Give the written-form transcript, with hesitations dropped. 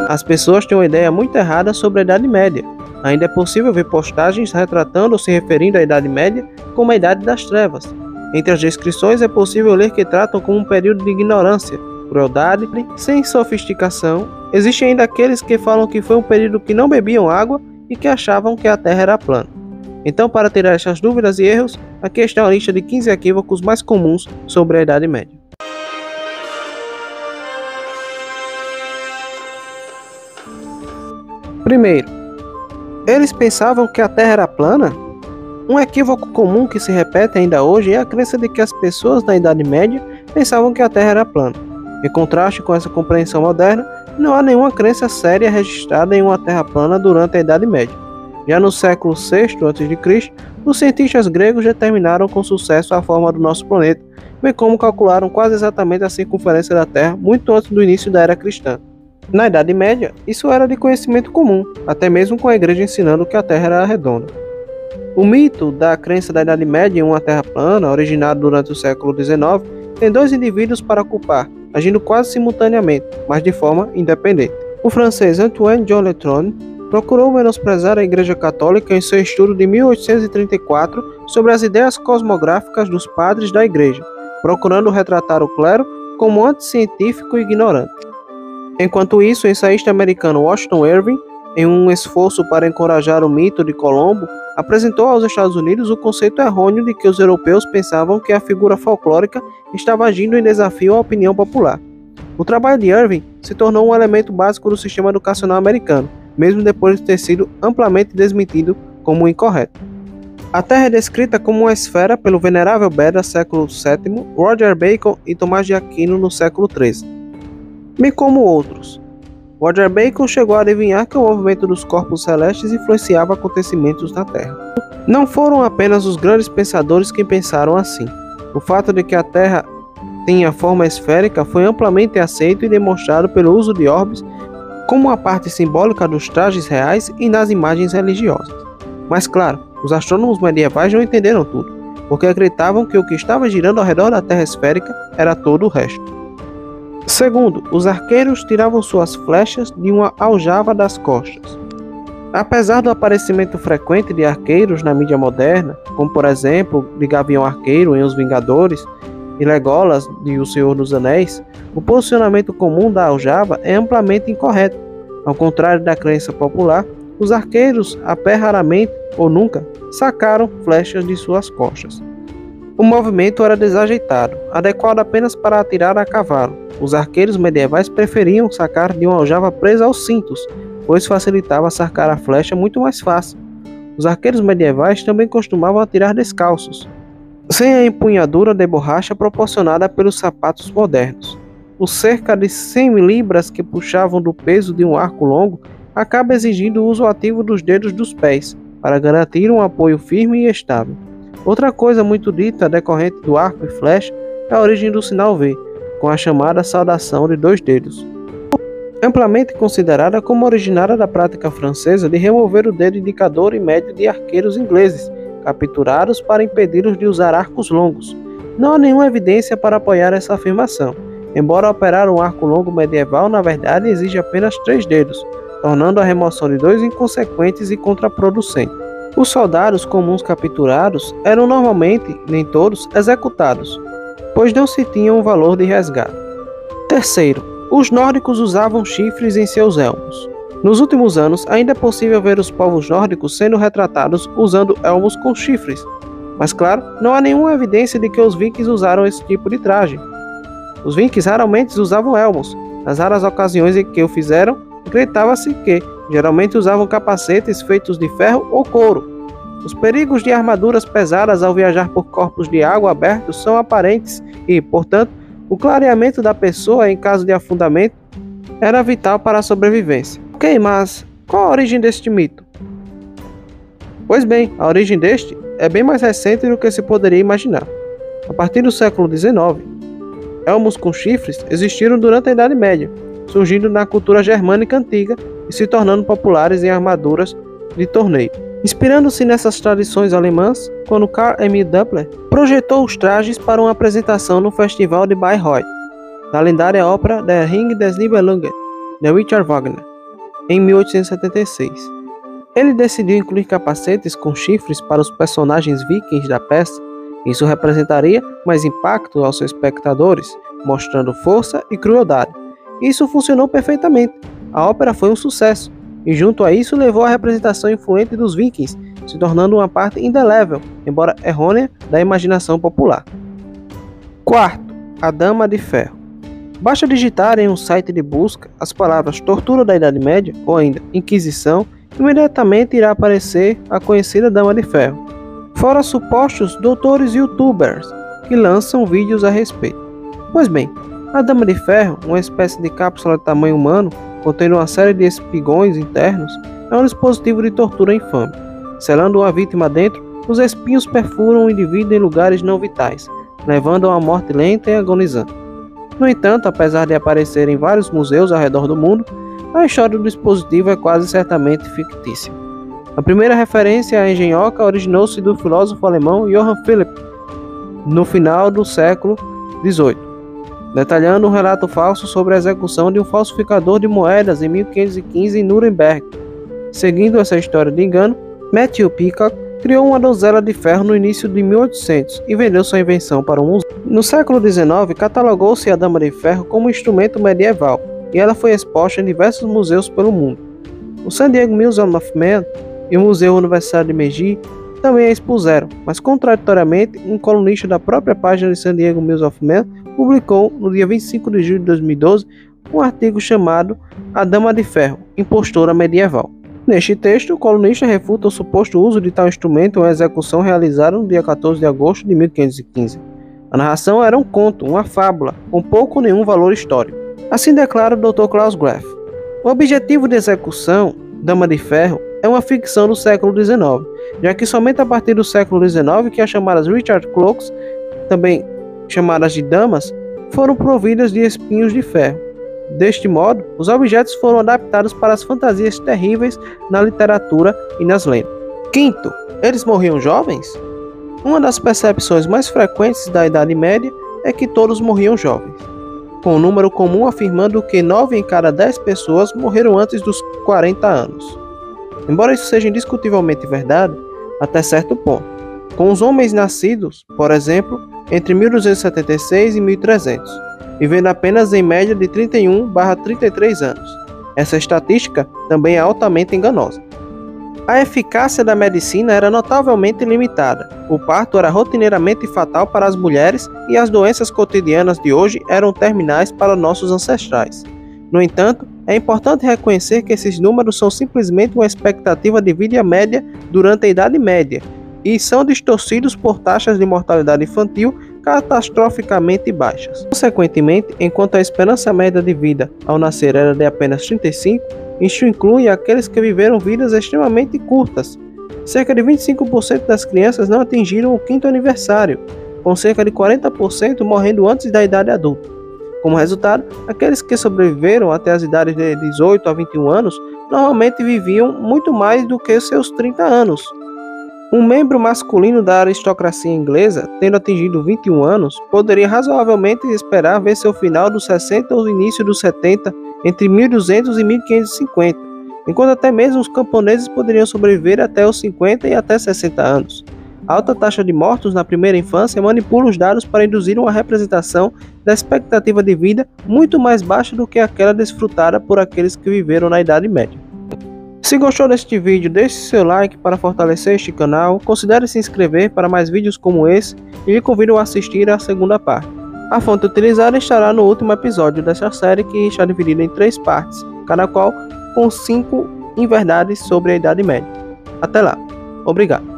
as pessoas têm uma ideia muito errada sobre a Idade Média. Ainda é possível ver postagens retratando ou se referindo à Idade Média como a Idade das Trevas. Entre as descrições é possível ler que tratam como um período de ignorância, crueldade, sem sofisticação. Existem ainda aqueles que falam que foi um período que não bebiam água e que achavam que a Terra era plana. Então, para tirar essas dúvidas e erros, aqui está uma lista de 15 equívocos mais comuns sobre a Idade Média. Primeiro, eles pensavam que a Terra era plana? Um equívoco comum que se repete ainda hoje é a crença de que as pessoas na Idade Média pensavam que a Terra era plana. Em contraste com essa compreensão moderna, não há nenhuma crença séria registrada em uma Terra plana durante a Idade Média. Já no século VI a.C., os cientistas gregos determinaram com sucesso a forma do nosso planeta, bem como calcularam quase exatamente a circunferência da Terra muito antes do início da era cristã. Na Idade Média, isso era de conhecimento comum, até mesmo com a Igreja ensinando que a Terra era redonda. O mito da crença da Idade Média em uma Terra plana, originado durante o século XIX, tem dois indivíduos para culpar, agindo quase simultaneamente, mas de forma independente. O francês Antoine Jean Letron procurou menosprezar a Igreja Católica em seu estudo de 1834 sobre as ideias cosmográficas dos padres da Igreja, procurando retratar o clero como anticientífico e ignorante. Enquanto isso, o ensaísta americano Washington Irving, em um esforço para encorajar o mito de Colombo, apresentou aos Estados Unidos o conceito errôneo de que os europeus pensavam que a figura folclórica estava agindo em desafio à opinião popular. O trabalho de Irving se tornou um elemento básico do sistema educacional americano, mesmo depois de ter sido amplamente desmentido como incorreto. A Terra é descrita como uma esfera pelo venerável Beda, século VII, Roger Bacon e Tomás de Aquino no século XIII. Bem como outros. Roger Bacon chegou a adivinhar que o movimento dos corpos celestes influenciava acontecimentos na Terra. Não foram apenas os grandes pensadores que pensaram assim. O fato de que a Terra tinha forma esférica foi amplamente aceito e demonstrado pelo uso de orbes como uma parte simbólica dos trajes reais e nas imagens religiosas. Mas claro, os astrônomos medievais não entenderam tudo, porque acreditavam que o que estava girando ao redor da Terra esférica era todo o resto. Segundo, os arqueiros tiravam suas flechas de uma aljava das costas. Apesar do aparecimento frequente de arqueiros na mídia moderna, como por exemplo de Gavião Arqueiro em Os Vingadores e Legolas de O Senhor dos Anéis, o posicionamento comum da aljava é amplamente incorreto. Ao contrário da crença popular, os arqueiros até raramente ou nunca sacaram flechas de suas costas. O movimento era desajeitado, adequado apenas para atirar a cavalo. Os arqueiros medievais preferiam sacar de uma aljava presa aos cintos, pois facilitava sacar a flecha muito mais fácil. Os arqueiros medievais também costumavam atirar descalços, sem a empunhadura de borracha proporcionada pelos sapatos modernos. Os cerca de 100 libras que puxavam do peso de um arco longo acaba exigindo o uso ativo dos dedos dos pés, para garantir um apoio firme e estável. Outra coisa muito dita decorrente do arco e flecha é a origem do sinal V, com a chamada saudação de 2 dedos. Amplamente considerada como originária da prática francesa de remover o dedo indicador e médio de arqueiros ingleses, capturados para impedi-los de usar arcos longos. Não há nenhuma evidência para apoiar essa afirmação, embora operar um arco longo medieval na verdade exige apenas 3 dedos, tornando a remoção de 2 inconsequentes e contraproducente. Os soldados comuns capturados eram normalmente, nem todos, executados, pois não se tinha um valor de resgate. Terceiro, os nórdicos usavam chifres em seus elmos. Nos últimos anos, ainda é possível ver os povos nórdicos sendo retratados usando elmos com chifres, mas claro, não há nenhuma evidência de que os vikings usaram esse tipo de traje. Os vikings raramente usavam elmos. Nas raras ocasiões em que o fizeram, acreditava-se que geralmente usavam capacetes feitos de ferro ou couro. Os perigos de armaduras pesadas ao viajar por corpos de água abertos são aparentes e, portanto, o clareamento da pessoa em caso de afundamento era vital para a sobrevivência. Ok, mas qual a origem deste mito? Pois bem, a origem deste é bem mais recente do que se poderia imaginar. A partir do século XIX, elmos com chifres existiram durante a Idade Média, surgindo na cultura germânica antiga e se tornando populares em armaduras de torneio. Inspirando-se nessas tradições alemãs, quando Karl Emil Doppler projetou os trajes para uma apresentação no Festival de Bayreuth, da lendária ópera Der Ring des Nibelungen, de Richard Wagner. em 1876. Ele decidiu incluir capacetes com chifres para os personagens vikings da peça. Isso representaria mais impacto aos espectadores, mostrando força e crueldade. Isso funcionou perfeitamente. A ópera foi um sucesso, e junto a isso levou à representação influente dos vikings, se tornando uma parte indelével, embora errônea, da imaginação popular. Quarto, a Dama de Ferro. Basta digitar em um site de busca as palavras tortura da Idade Média ou ainda Inquisição, imediatamente irá aparecer a conhecida Dama de Ferro, fora supostos doutores youtubers que lançam vídeos a respeito. Pois bem, a Dama de Ferro, uma espécie de cápsula de tamanho humano, contendo uma série de espigões internos, é um dispositivo de tortura infame. Selando uma vítima dentro, os espinhos perfuram o indivíduo em lugares não vitais, levando a uma morte lenta e agonizante. No entanto, apesar de aparecer em vários museus ao redor do mundo, a história do dispositivo é quase certamente fictícia. A primeira referência à engenhoca originou-se do filósofo alemão Johann Philipp, no final do século XVIII, detalhando um relato falso sobre a execução de um falsificador de moedas em 1515 em Nuremberg. Seguindo essa história de engano, Matthew Peacock criou uma donzela de ferro no início de 1800 e vendeu sua invenção para um museu. No século XIX, catalogou-se a Dama de Ferro como um instrumento medieval, e ela foi exposta em diversos museus pelo mundo. O San Diego Museum of Man e o Museu Universitário de Meiji também a expuseram, mas contraditoriamente, um colunista da própria página de San Diego Museum of Man publicou, no dia 25 de julho de 2012, um artigo chamado A Dama de Ferro, Impostora Medieval. Neste texto, o colunista refuta o suposto uso de tal instrumento em uma execução realizada no dia 14 de agosto de 1515. A narração era um conto, uma fábula, com pouco ou nenhum valor histórico. Assim declara o Dr. Klaus Graf. O objetivo de execução, Dama de Ferro, é uma ficção do século XIX, já que somente a partir do século XIX que as chamadas Richard Cloaks, também chamadas de damas, foram providas de espinhos de ferro. Deste modo, os objetos foram adaptados para as fantasias terríveis na literatura e nas lendas. Quinto, eles morriam jovens? Uma das percepções mais frequentes da Idade Média é que todos morriam jovens, com um número comum afirmando que 9 em cada 10 pessoas morreram antes dos 40 anos. Embora isso seja indiscutivelmente verdade, até certo ponto, com os homens nascidos, por exemplo, entre 1276 e 1300, vivendo apenas em média de 31/33 anos. Essa estatística também é altamente enganosa. A eficácia da medicina era notavelmente limitada. O parto era rotineiramente fatal para as mulheres e as doenças cotidianas de hoje eram terminais para nossos ancestrais. No entanto, é importante reconhecer que esses números são simplesmente uma expectativa de vida média durante a Idade Média e são distorcidos por taxas de mortalidade infantil catastroficamente baixas. Consequentemente, enquanto a esperança média de vida ao nascer era de apenas 35, isso inclui aqueles que viveram vidas extremamente curtas. Cerca de 25% das crianças não atingiram o 5º aniversário, com cerca de 40% morrendo antes da idade adulta. Como resultado, aqueles que sobreviveram até as idades de 18 a 21 anos normalmente viviam muito mais do que seus 30 anos. Um membro masculino da aristocracia inglesa, tendo atingido 21 anos, poderia razoavelmente esperar ver seu final dos 60 ou início dos 70 entre 1200 e 1550, enquanto até mesmo os camponeses poderiam sobreviver até os 50 e até 60 anos. A alta taxa de mortos na primeira infância manipula os dados para induzir uma representação da expectativa de vida muito mais baixa do que aquela desfrutada por aqueles que viveram na Idade Média. Se gostou deste vídeo, deixe seu like para fortalecer este canal, considere se inscrever para mais vídeos como esse e lhe convido a assistir a segunda parte. A fonte utilizada estará no último episódio desta série, que está dividida em 3 partes, cada qual com 5 inverdades sobre a Idade Média. Até lá, obrigado.